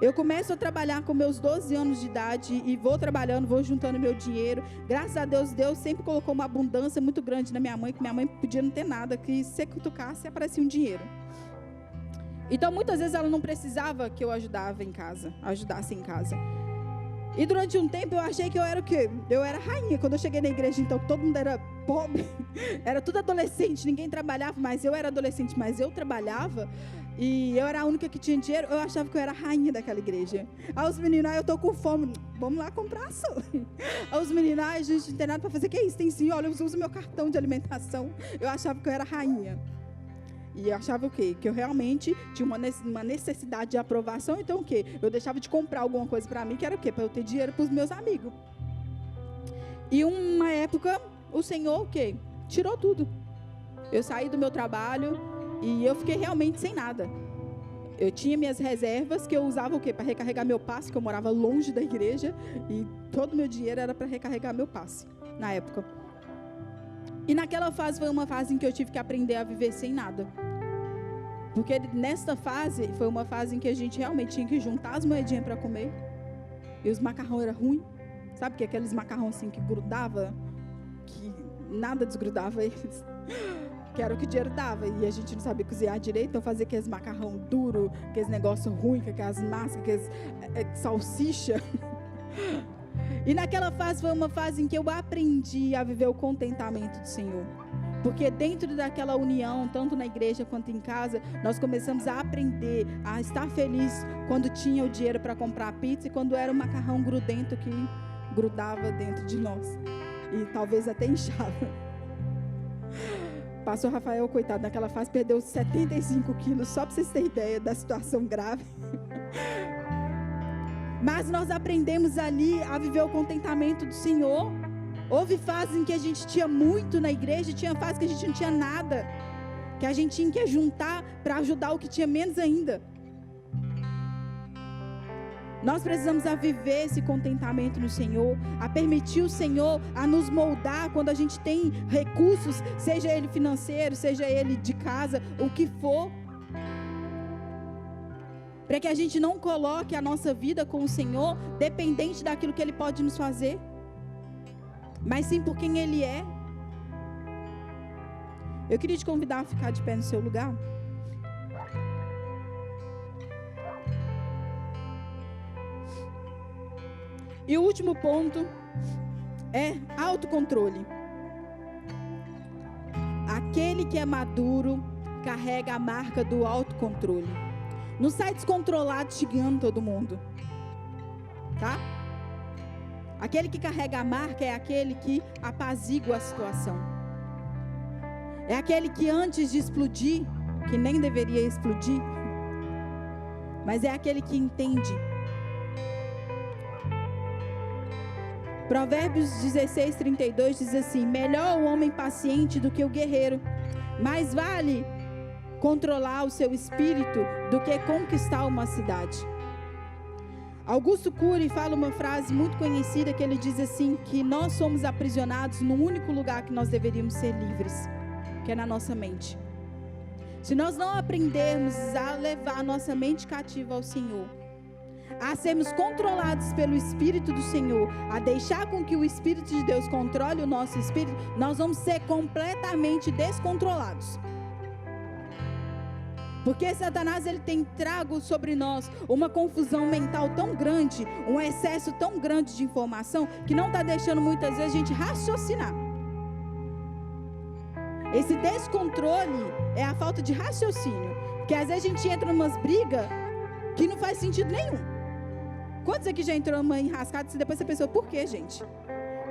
Eu começo a trabalhar com meus 12 anos de idade e vou trabalhando, vou juntando meu dinheiro. Graças a Deus, Deus sempre colocou uma abundância muito grande na minha mãe, que minha mãe podia não ter nada, que se você cutucasse, aparecia um dinheiro. Então, muitas vezes ela não precisava que eu ajudasse em casa. E durante um tempo eu achei que eu era o quê? Eu era rainha. Quando eu cheguei na igreja, então, todo mundo era pobre. Era tudo adolescente, ninguém trabalhava, mas eu era adolescente, mas eu trabalhava. E eu era a única que tinha dinheiro. Eu achava que eu era a rainha daquela igreja. Aí os meninos, eu tô com fome. Vamos lá comprar ação. Aí os meninos, a gente não tem nada para fazer. Que isso? Tem sim, olha, eu uso meu cartão de alimentação. Eu achava que eu era rainha. E eu achava o quê? Que eu realmente tinha uma necessidade de aprovação. Então o quê? Eu deixava de comprar alguma coisa para mim, que era o quê? Para eu ter dinheiro para os meus amigos. E uma época, o Senhor o quê? Tirou tudo. Eu saí do meu trabalho e eu fiquei realmente sem nada. Eu tinha minhas reservas que eu usava o quê? Para recarregar meu passe, que eu morava longe da igreja. E todo o meu dinheiro era para recarregar meu passe, na época. E naquela fase foi uma fase em que eu tive que aprender a viver sem nada. Porque nesta fase, foi uma fase em que a gente realmente tinha que juntar as moedinhas para comer. E os macarrão eram ruins. Sabe que aqueles macarrão assim que grudava, que nada desgrudava eles. Que era o que o dinheiro dava. E a gente não sabia cozinhar direito, então fazia aqueles macarrão duro, aqueles negócios ruins, aquelas massas, aqueles salsicha. E naquela fase foi uma fase em que eu aprendi a viver o contentamento do Senhor. Porque dentro daquela união, tanto na igreja quanto em casa, nós começamos a aprender a estar feliz quando tinha o dinheiro para comprar pizza e quando era o macarrão grudento que grudava dentro de nós. E talvez até inchava. Pastor Rafael, coitado, naquela fase perdeu 75 quilos, só para vocês terem ideia da situação grave. Mas nós aprendemos ali a viver o contentamento do Senhor. Houve fases em que a gente tinha muito na igreja, tinha fases que a gente não tinha nada, que a gente tinha que juntar para ajudar o que tinha menos ainda. Nós precisamos a viver esse contentamento no Senhor, a permitir o Senhor a nos moldar quando a gente tem recursos, seja ele financeiro, seja ele de casa, o que for. Para que a gente não coloque a nossa vida com o Senhor dependente daquilo que Ele pode nos fazer, mas sim por quem Ele é. Eu queria te convidar a ficar de pé no seu lugar. E o último ponto é autocontrole. Aquele que é maduro carrega a marca do autocontrole. Não sai descontrolado xingando todo mundo, tá? Aquele que carrega a marca é aquele que apazigua a situação. É aquele que antes de explodir, que nem deveria explodir, mas é aquele que entende. Provérbios 16:32 diz assim: melhor o homem paciente do que o guerreiro, mais vale controlar o seu espírito do que conquistar uma cidade. Augusto Cury fala uma frase muito conhecida que ele diz assim, que nós somos aprisionados no único lugar que nós deveríamos ser livres, que é na nossa mente. Se nós não aprendermos a levar a nossa mente cativa ao Senhor, a sermos controlados pelo Espírito do Senhor, a deixar com que o Espírito de Deus controle o nosso espírito, nós vamos ser completamente descontrolados. Porque Satanás, ele tem trago sobre nós uma confusão mental tão grande, um excesso tão grande de informação, que não está deixando muitas vezes a gente raciocinar. Esse descontrole é a falta de raciocínio, porque às vezes a gente entra em umas brigas que não faz sentido nenhum. Quantos aqui já entrou numa enrascada e depois você pensou, por que, gente?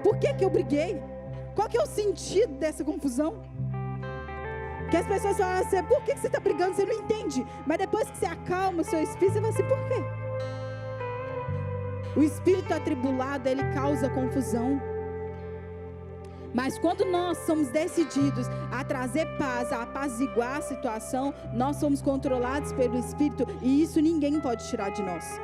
Por que eu briguei? Qual que é o sentido dessa confusão? Que as pessoas falam assim, por que você está brigando? Você não entende. Mas depois que você acalma o seu espírito, você fala assim, por quê? O espírito atribulado, ele causa confusão. Mas quando nós somos decididos a trazer paz, a apaziguar a situação, nós somos controlados pelo Espírito e isso ninguém pode tirar de nós.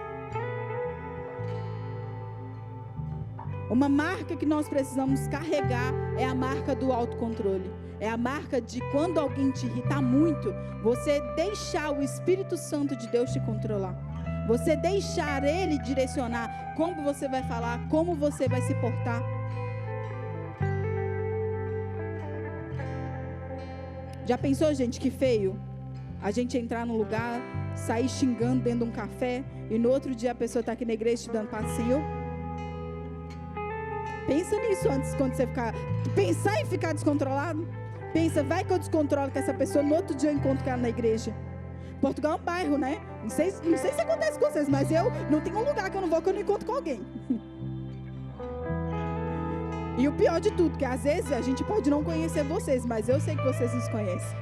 Uma marca que nós precisamos carregar é a marca do autocontrole. É a marca de quando alguém te irritar muito, você deixar o Espírito Santo de Deus te controlar. Você deixar Ele direcionar como você vai falar, como você vai se portar. Já pensou, gente, que feio? A gente entrar num lugar, sair xingando dentro de um café e no outro dia a pessoa está aqui na igreja te dando paz do Senhor? Pensa nisso antes, quando você pensar em ficar descontrolado. Pensa, vai que eu descontrolo com essa pessoa, no outro dia eu encontro com ela na igreja. Portugal é um bairro, né? Não sei se acontece com vocês, mas eu não tenho um lugar que eu não vou que eu não encontro com alguém. E o pior de tudo, que às vezes a gente pode não conhecer vocês, mas eu sei que vocês nos conhecem.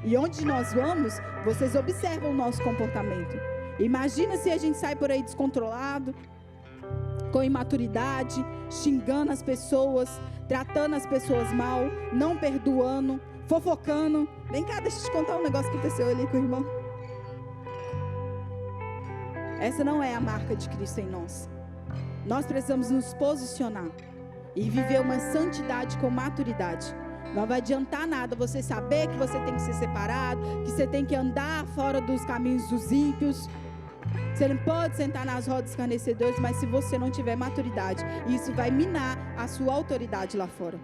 E onde nós vamos, vocês observam o nosso comportamento. Imagina se a gente sai por aí descontrolado, com imaturidade, xingando as pessoas, tratando as pessoas mal, não perdoando, fofocando. Vem cá, deixa eu te contar um negócio que aconteceu ali com o irmão. Essa não é a marca de Cristo em nós. Nós precisamos nos posicionar e viver uma santidade com maturidade. Não vai adiantar nada você saber que você tem que ser separado, que você tem que andar fora dos caminhos dos ímpios. Você não pode sentar nas rodas escarnecedores, mas se você não tiver maturidade, isso vai minar a sua autoridade lá fora.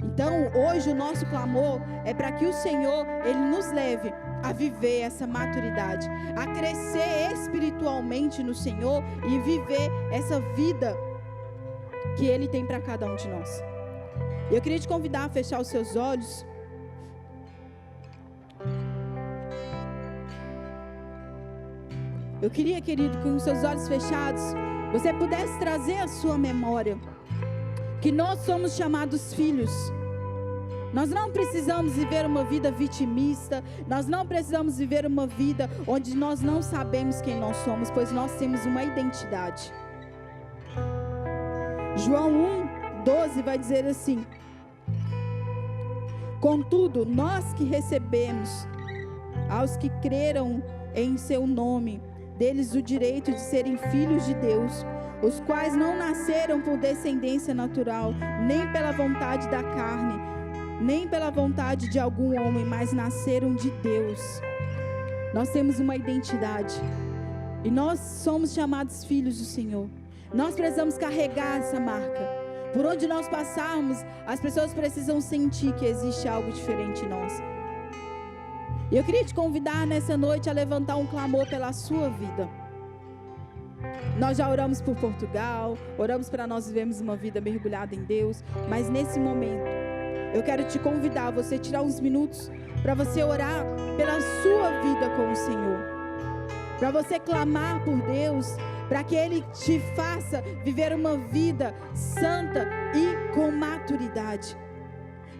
Então, hoje o nosso clamor é para que o Senhor, Ele nos leve a viver essa maturidade, a crescer espiritualmente no Senhor e viver essa vida que Ele tem para cada um de nós. Eu queria te convidar a fechar os seus olhos. Eu queria, querido, que com os seus olhos fechados, você pudesse trazer à sua memória que nós somos chamados filhos. Nós não precisamos viver uma vida vitimista, nós não precisamos viver uma vida onde nós não sabemos quem nós somos, pois nós temos uma identidade. João 1:12 vai dizer assim: contudo, nós que recebemos, aos que creram em seu nome, deles o direito de serem filhos de Deus, os quais não nasceram por descendência natural, nem pela vontade da carne, nem pela vontade de algum homem, mas nasceram de Deus. Nós temos uma identidade e nós somos chamados filhos do Senhor. Nós precisamos carregar essa marca. Por onde nós passarmos, as pessoas precisam sentir que existe algo diferente em nós. E eu queria te convidar nessa noite a levantar um clamor pela sua vida. Nós já oramos por Portugal, oramos para nós vivermos uma vida mergulhada em Deus, mas nesse momento, eu quero te convidar a você tirar uns minutos para você orar pela sua vida com o Senhor. Para você clamar por Deus, para que Ele te faça viver uma vida santa e com maturidade.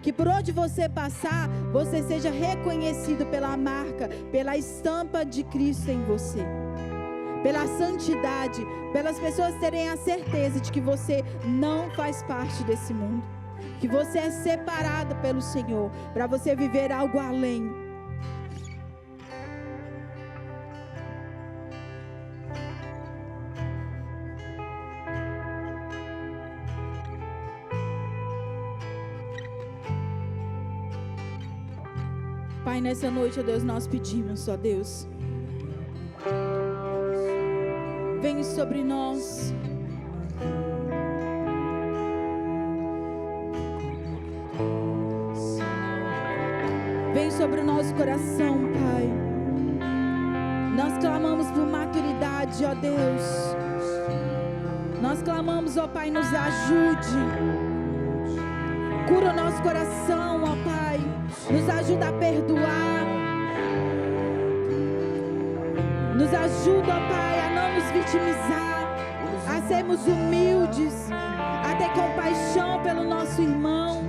Que por onde você passar, você seja reconhecido pela marca, pela estampa de Cristo em você. Pela santidade, pelas pessoas terem a certeza de que você não faz parte desse mundo. Que você é separado pelo Senhor, para você viver algo além. Pai, nessa noite, ó Deus, nós pedimos, ó Deus, vem sobre nós. Vem sobre o nosso coração, Pai. Nós clamamos por maturidade, ó Deus. Nós clamamos, ó Pai, nos ajude. Cura o nosso coração, ó Pai. Nos ajuda a perdoar. Nos ajuda, ó Pai, a não nos vitimizar, a sermos humildes, a ter compaixão pelo nosso irmão,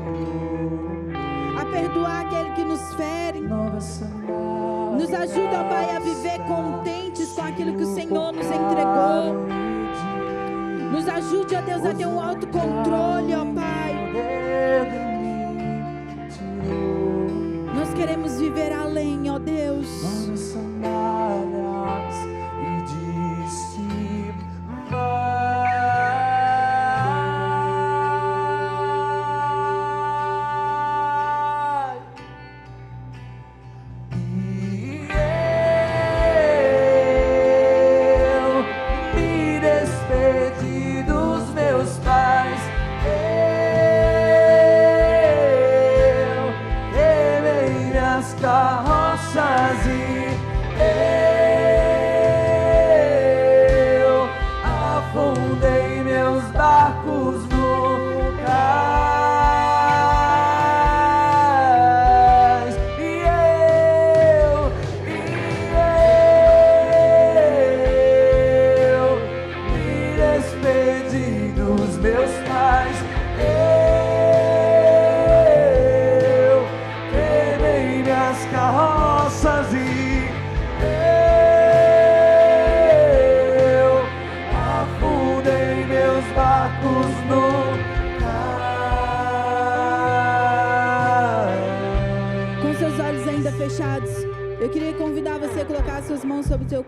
a perdoar aquele que nos fere. Nos ajuda, ó Pai, a viver contentes com aquilo que o Senhor nos entregou. Nos ajude, ó Deus, a ter um autocontrole, ó Pai. Nós queremos viver além, ó Deus.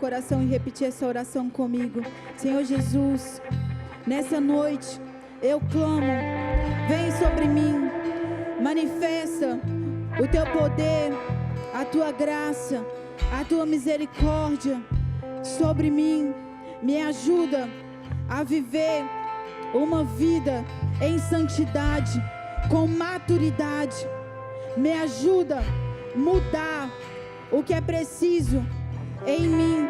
Coração e repetir essa oração comigo. Senhor Jesus, nessa noite eu clamo, vem sobre mim, manifesta o teu poder, a tua graça, a tua misericórdia sobre mim. Me ajuda a viver uma vida em santidade, com maturidade. Me ajuda a mudar o que é preciso em mim,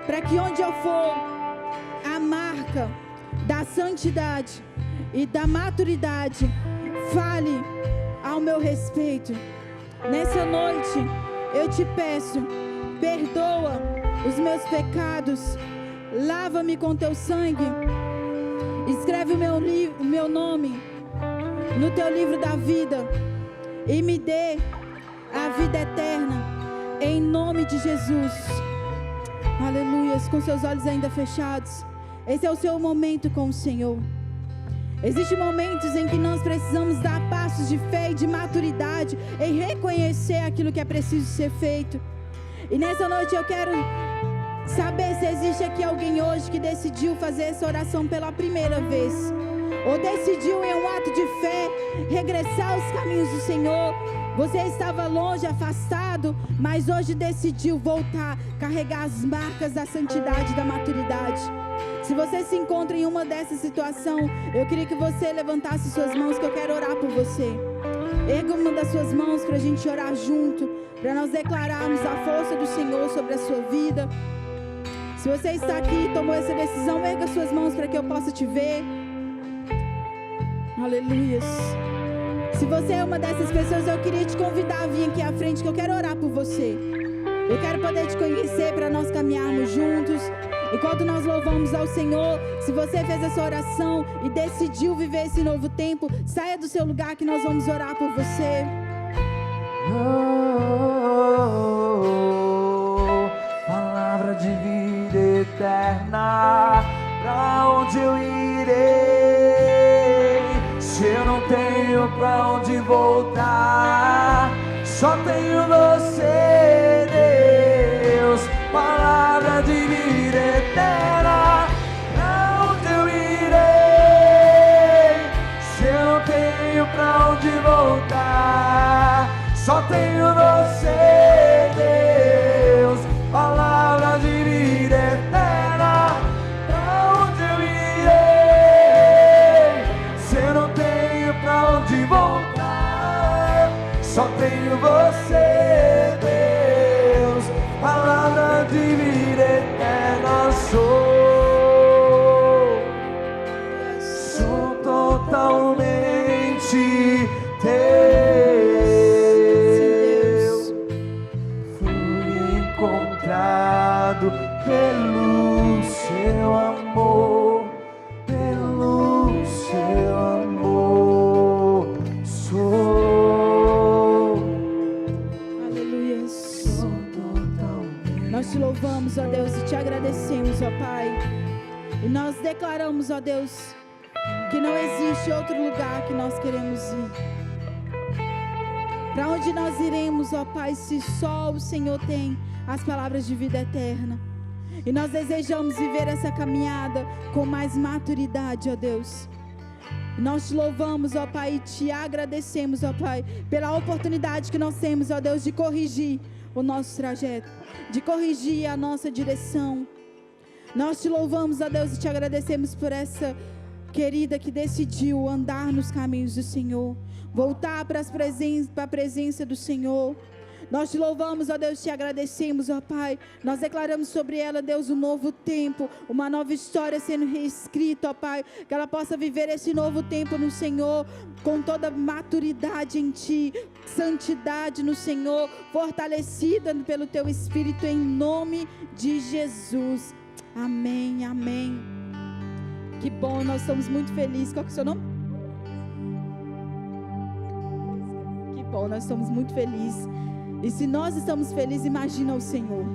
para que onde eu for, a marca da santidade e da maturidade fale ao meu respeito. Nessa noite eu te peço, perdoa os meus pecados, lava-me com teu sangue, escreve o meu nome no teu livro da vida e me dê a vida eterna. Em nome de Jesus. Aleluias. Com seus olhos ainda fechados, esse é o seu momento com o Senhor. Existem momentos em que nós precisamos dar passos de fé e de maturidade em reconhecer aquilo que é preciso ser feito. E nessa noite eu quero saber se existe aqui alguém hoje que decidiu fazer essa oração pela primeira vez, ou decidiu em um ato de fé regressar aos caminhos do Senhor. Você estava longe, afastado, mas hoje decidiu voltar, carregar as marcas da santidade e da maturidade. Se você se encontra em uma dessas situações, eu queria que você levantasse suas mãos, que eu quero orar por você. Erga uma das suas mãos para a gente orar junto, para nós declararmos a força do Senhor sobre a sua vida. Se você está aqui e tomou essa decisão, erga suas mãos para que eu possa te ver. Aleluia. Se você é uma dessas pessoas, eu queria te convidar a vir aqui à frente, que eu quero orar por você. Eu quero poder te conhecer para nós caminharmos juntos. Enquanto nós louvamos ao Senhor, se você fez essa oração e decidiu viver esse novo tempo, saia do seu lugar que nós vamos orar por você. Palavra de vida eterna, pra onde eu irei? Se eu não tenho pra onde voltar, só tenho você, Deus. Palavra de vida eterna, pra onde eu irei? Se eu não tenho pra onde voltar, só tenho você, Deus. Palavra de vida eterna, pra onde eu irei? Se eu não tenho pra onde voltar, só tenho você, Deus. Palavra de vida eterna, sou totalmente teu. Fui encontrado pelo seu amor, pelo seu amor. Sou. Aleluia. Nós te louvamos, ó Deus, e te agradecemos, ó Pai. E nós declaramos, ó Deus, que não existe outro lugar que nós queremos ir. Para onde nós iremos, ó Pai, se só o Senhor tem as palavras de vida eterna. E nós desejamos viver essa caminhada com mais maturidade, ó Deus. Nós te louvamos, ó Pai, e te agradecemos, ó Pai, pela oportunidade que nós temos, ó Deus, de corrigir o nosso trajeto, de corrigir a nossa direção. Nós te louvamos, ó Deus, e te agradecemos por essa querida que decidiu andar nos caminhos do Senhor, voltar para a presença do Senhor. Nós te louvamos, ó Deus, te agradecemos, ó Pai. Nós declaramos sobre ela, Deus, um novo tempo, uma nova história sendo reescrita, ó Pai. Que ela possa viver esse novo tempo no Senhor, com toda maturidade em Ti, santidade no Senhor, fortalecida pelo Teu Espírito, em nome de Jesus. Amém, amém. Que bom, nós estamos muito felizes. Qual que é o seu nome? Que bom, nós estamos muito felizes. E se nós estamos felizes, imagina o Senhor.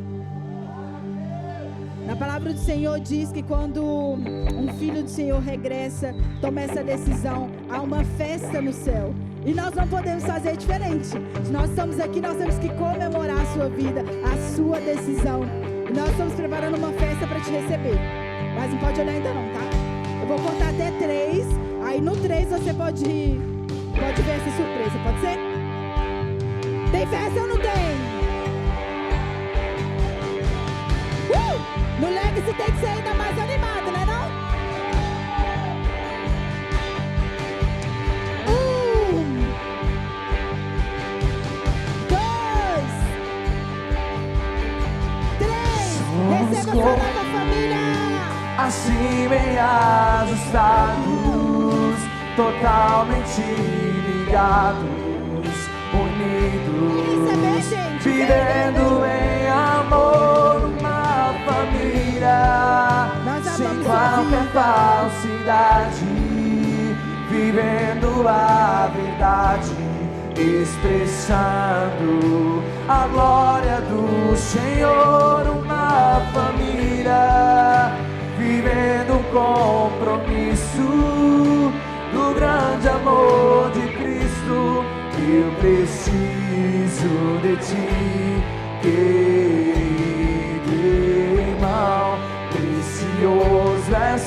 Na palavra do Senhor diz que quando um filho do Senhor regressa, toma essa decisão, há uma festa no céu. E nós não podemos fazer diferente. Se nós estamos aqui, nós temos que comemorar a sua vida, a sua decisão. E nós estamos preparando uma festa para te receber. Mas não pode olhar ainda não, tá? Eu vou contar até 3. Aí no 3 você pode ver essa surpresa, pode ser? Tem festa ou não tem? No Legacy tem que ser ainda mais animado, né não? 1, 2, 3. Receba sua nova família. Assim bem ajustados, totalmente ligados, unidos, vivendo em amor, uma família, sem qualquer falsidade, vivendo a verdade, expressando a glória do Senhor, uma família, vivendo um compromisso do grande amor de Cristo. Eu preciso de ti, querido irmão.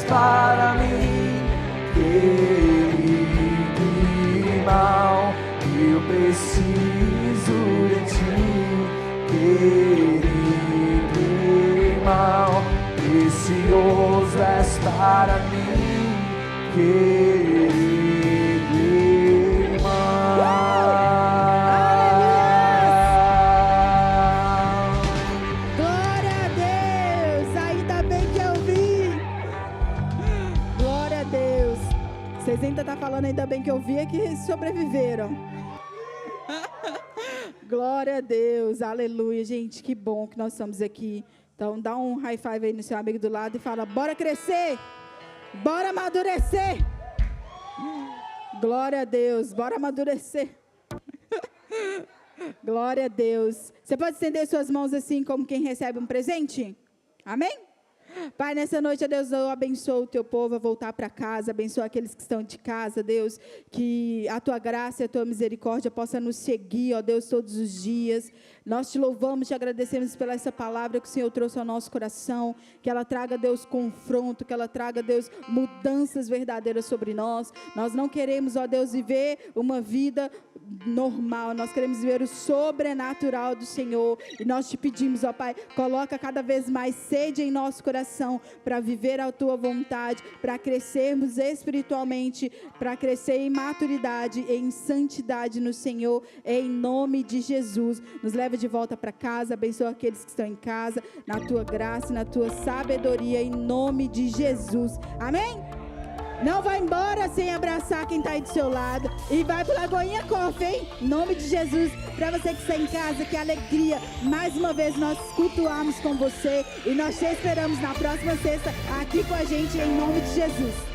para mim, querido irmão. Eu preciso de ti, querido irmão. Precioso és para mim, querido irmão. Glória a Deus! Ainda bem que eu vi. Glória a Deus. Vocês ainda estão falando ainda bem que eu vi, é que sobreviveram. Glória a Deus, aleluia. Gente, que bom que nós estamos aqui. Então dá um high five aí no seu amigo do lado e fala: bora crescer, bora amadurecer. Glória a Deus, bora amadurecer. Glória a Deus. Você pode estender suas mãos assim como quem recebe um presente? Amém? Pai, nessa noite, Deus, eu abençoo o teu povo a voltar para casa, abençoa aqueles que estão de casa, Deus, que a tua graça e a tua misericórdia possa nos seguir, ó Deus, todos os dias. Nós te louvamos, te agradecemos pela essa palavra que o Senhor trouxe ao nosso coração, que ela traga, Deus, confronto, que ela traga, Deus, mudanças verdadeiras sobre nós. Nós não queremos, ó Deus, viver uma vida normal, nós queremos ver o sobrenatural do Senhor, e nós te pedimos, ó Pai, coloca cada vez mais sede em nosso coração, para viver a tua vontade, para crescermos espiritualmente, para crescer em maturidade, em santidade no Senhor, em nome de Jesus. Nos leva de volta para casa, abençoa aqueles que estão em casa, na tua graça, na tua sabedoria, em nome de Jesus, amém? Não vai embora sem abraçar quem está aí do seu lado. E vai para Lagoinha Coffee, hein? Em nome de Jesus. Para você que está em casa, que alegria. Mais uma vez nós cultuamos com você. E nós te esperamos na próxima sexta aqui com a gente, em nome de Jesus.